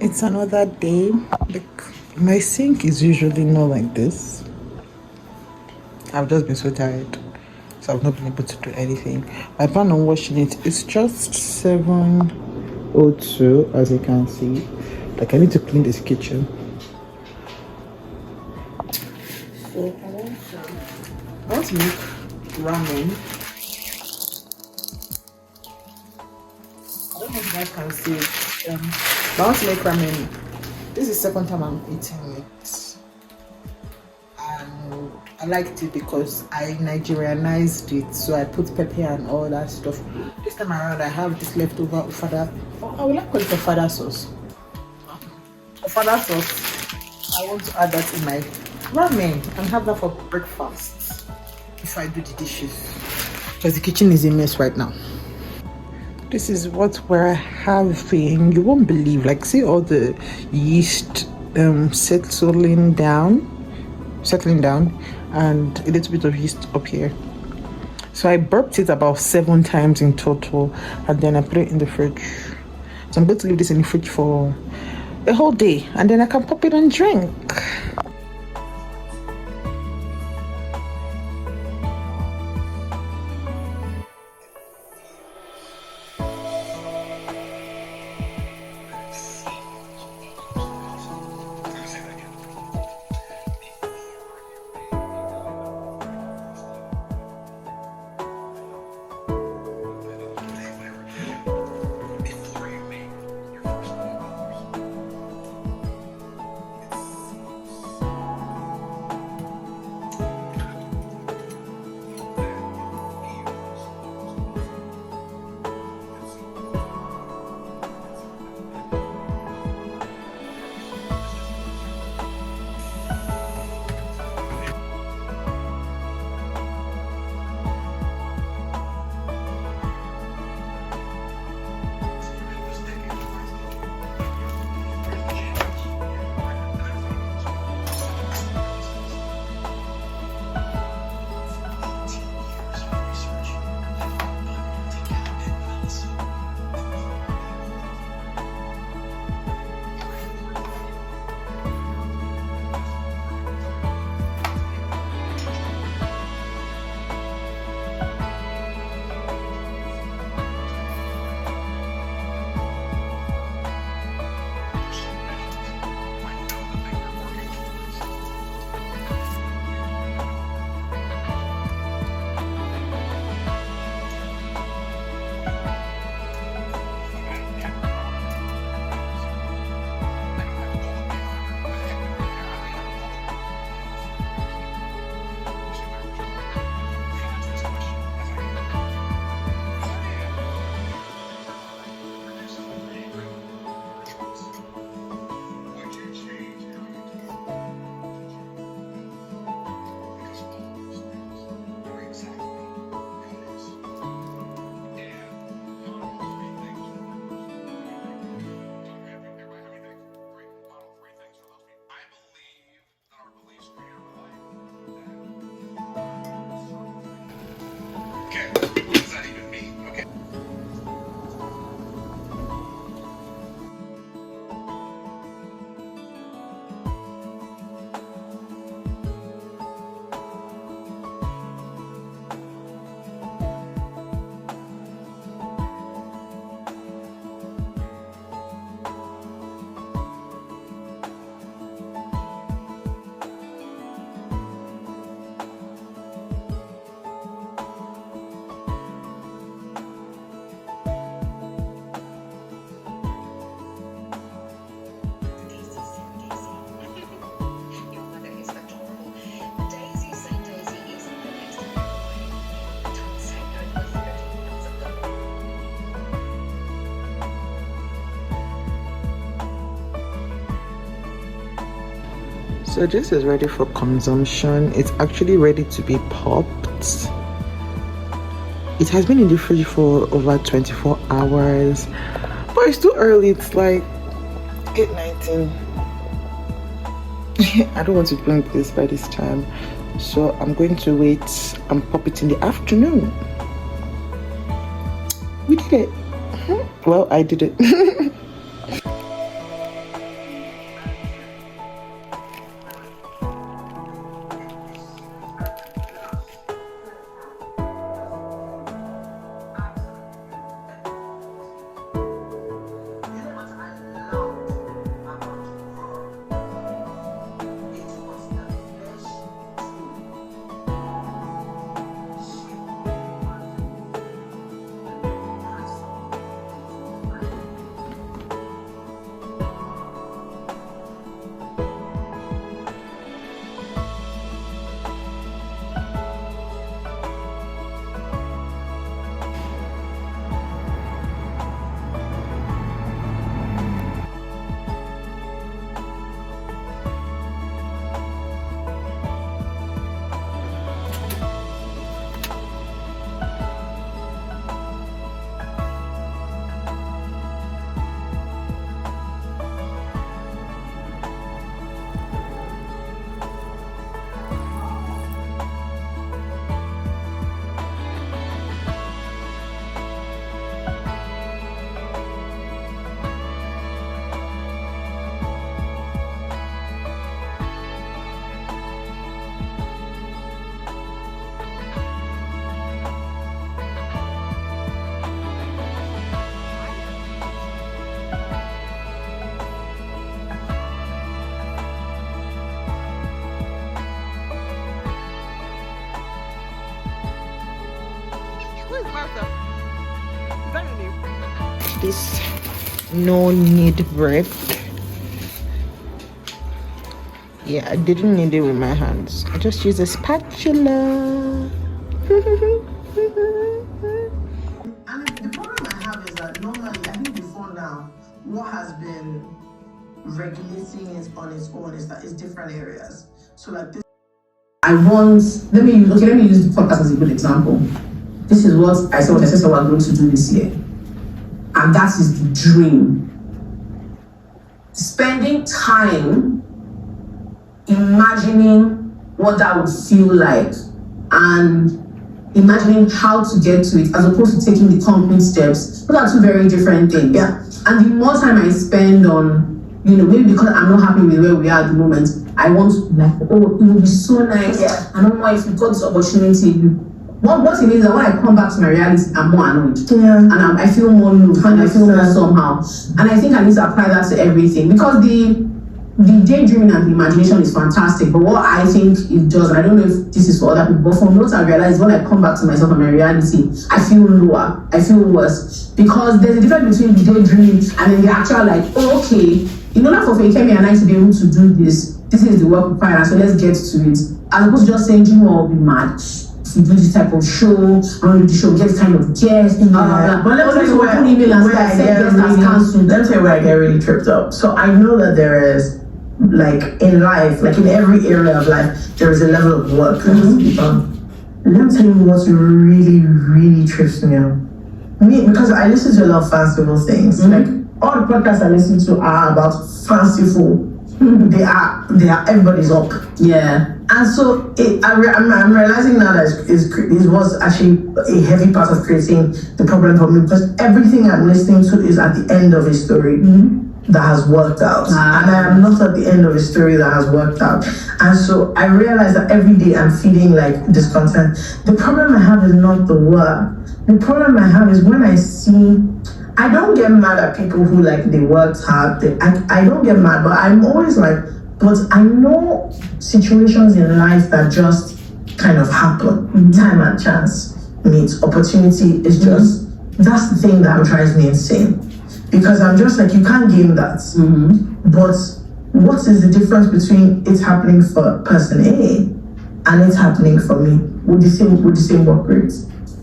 It's another day. Like, my sink is usually not like this. I've just been so tired, so I've not been able to do anything. I plan on washing it. It's just 7:02, as you can see. Like, I need to clean this kitchen. So I want to make ramen. I don't know if you guys can see it. But I want to make ramen. This is the second time I'm eating it. And I liked it because I Nigerianized it. So I put pepper and all that stuff. This time around, I have this leftover ufada. I would like to call it ufada sauce. Ufada sauce. I want to add that in my ramen and have that for breakfast if I do the dishes. Because the kitchen is a mess right now. This is what we're having. You won't believe, like, see all the yeast settling down, and a little bit of yeast up here. So I burped it about 7 times in total, and then I put it in the fridge. So I'm going to leave this in the fridge for a whole day, and then I can pop it and drink. So this is ready for consumption. It's actually ready to be popped. It has been in the fridge for over 24 hours, but it's too early. It's like 8:19. I don't want to drink this by this time, so I'm going to wait and pop it in the afternoon. We did it. Well, I did it. this no knead bread. Yeah, I didn't knead it with my hands. I just used a spatula. And the problem I have is that normally, I think before now, what has been regulating it on its own is that it's different areas. So like this. Let me use the podcast as a good example. This is what I said what my sister was going to do this year. And that is the dream. Spending time imagining what that would feel like and imagining how to get to it as opposed to taking the concrete steps. Those are two very different things. Yeah. And the more time I spend on, maybe because I'm not happy with where we are at the moment, I want to it would be so nice. Yeah. I don't know if you got this opportunity. What it means is that when I come back to my reality, I'm more annoyed. Yeah. And I feel more low and I feel more somehow. And I think I need to apply that to everything because the daydreaming and the imagination is fantastic, but what I think it does, and I don't know if this is for other people, but for me, what I realize when I come back to myself and my reality, I feel lower, I feel worse, because there's a difference between the daydreaming and then the actual okay, in order for Kemi and I to be able to do this is the work required, so let's get to it. As opposed to just saying, I'll be mad. If you do this type of show, I want to do the show, get this kind of guest, But let me tell you where I get really tripped up. So I know that there is, in life, in every area of life, there is a level of work that has to be done. Let me tell you what really, really trips me out. Because I listen to a lot of fanciful things. All the podcasts I listen to are about fanciful. They are everybody's up. Yeah. And so I'm realizing now that it was actually a heavy part of creating the problem for me, because everything I'm listening to is at the end of a story that has worked out. And I am not at the end of a story that has worked out. And so I realize that every day I'm feeling discontent. The problem I have is not the work. The problem I have is when I see, I don't get mad at people who they worked hard. I don't get mad, but I'm always but I know situations in life that just kind of happen. Time and chance meet. Opportunity is just, that's the thing that drives me insane. Because I'm just you can't game that. But what is the difference between it happening for person A and it happening for me with the same work rate?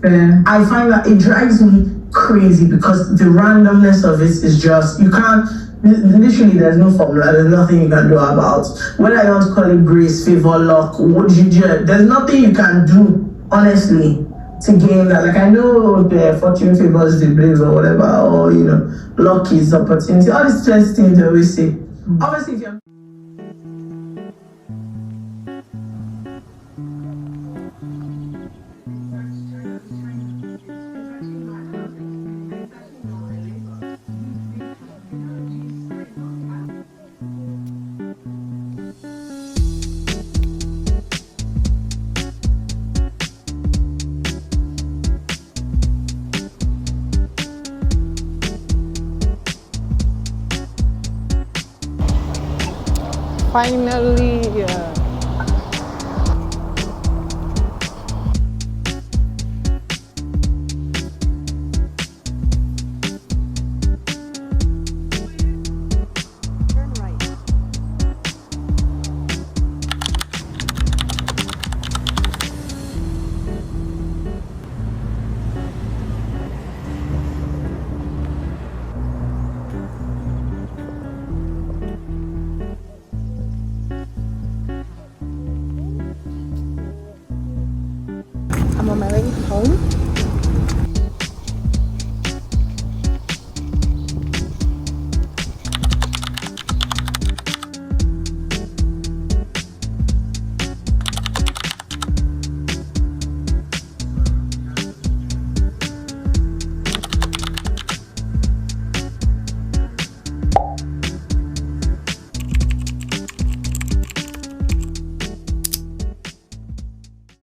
I find that it drives me crazy because the randomness of it is just, you can't, literally there's no formula, there's nothing you can do about whether I want to call it grace, favor, luck, what you do, there's nothing you can do honestly to gain that. I know the fortune favors the brave or whatever, or luck is opportunity, all these first things they always say. Obviously if you're Finally,